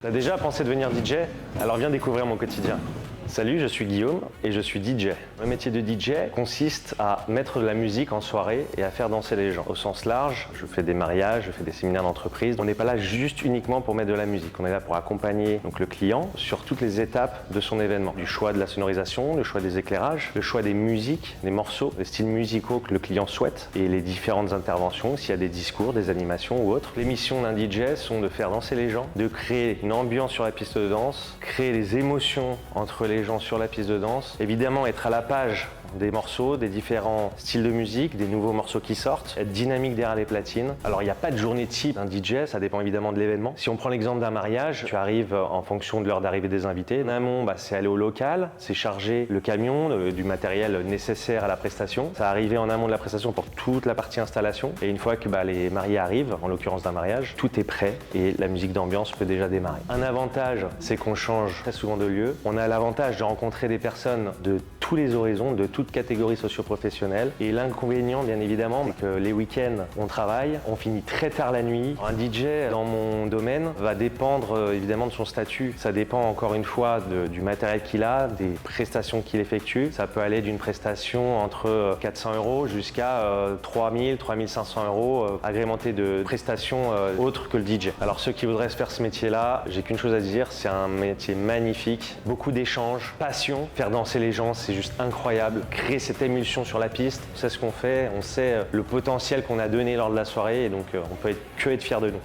T'as déjà pensé devenir DJ? Alors viens découvrir mon quotidien. Salut, je suis Guillaume et je suis DJ. Le métier de DJ consiste à mettre de la musique en soirée et à faire danser les gens. Au sens large, je fais des mariages, je fais des séminaires d'entreprise. On n'est pas là juste uniquement pour mettre de la musique. On est là pour accompagner le client sur toutes les étapes de son événement. Du choix de la sonorisation, le choix des éclairages, le choix des musiques, des morceaux, des styles musicaux que le client souhaite et les différentes interventions, s'il y a des discours, des animations ou autres. Les missions d'un DJ sont de faire danser les gens, de créer une ambiance sur la piste de danse, créer des émotions entre les gens sur la piste de danse, évidemment être à la page des morceaux, des différents styles de musique, des nouveaux morceaux qui sortent, être dynamique derrière les platines. Alors il n'y a pas de journée type d'un DJ, ça dépend évidemment de l'événement. Si on prend l'exemple d'un mariage, tu arrives en fonction de l'heure d'arrivée des invités. En amont, c'est aller au local, c'est charger le camion du matériel nécessaire à la prestation. Ça arrive en amont de la prestation pour toute la partie installation. Et une fois que les mariés arrivent, en l'occurrence d'un mariage, tout est prêt et la musique d'ambiance peut déjà démarrer. Un avantage, c'est qu'on change très souvent de lieu. On a l'avantage de rencontrer des personnes de tous les horizons, de toutes catégories socio-professionnelles. Et l'inconvénient, bien évidemment, c'est que les week-ends, on travaille, on finit très tard la nuit. Un DJ, dans mon domaine, va dépendre évidemment de son statut. Ça dépend encore une fois du matériel qu'il a, des prestations qu'il effectue. Ça peut aller d'une prestation entre 400 € jusqu'à 3000, 3500 €, agrémenté de prestations autres que le DJ. Alors ceux qui voudraient se faire ce métier-là, j'ai qu'une chose à dire, c'est un métier magnifique, beaucoup d'échanges, passion, faire danser les gens, c'est juste incroyable. Créer cette émulsion sur la piste, c'est ce qu'on fait, on sait le potentiel qu'on a donné lors de la soirée et donc on peut que être fier de nous.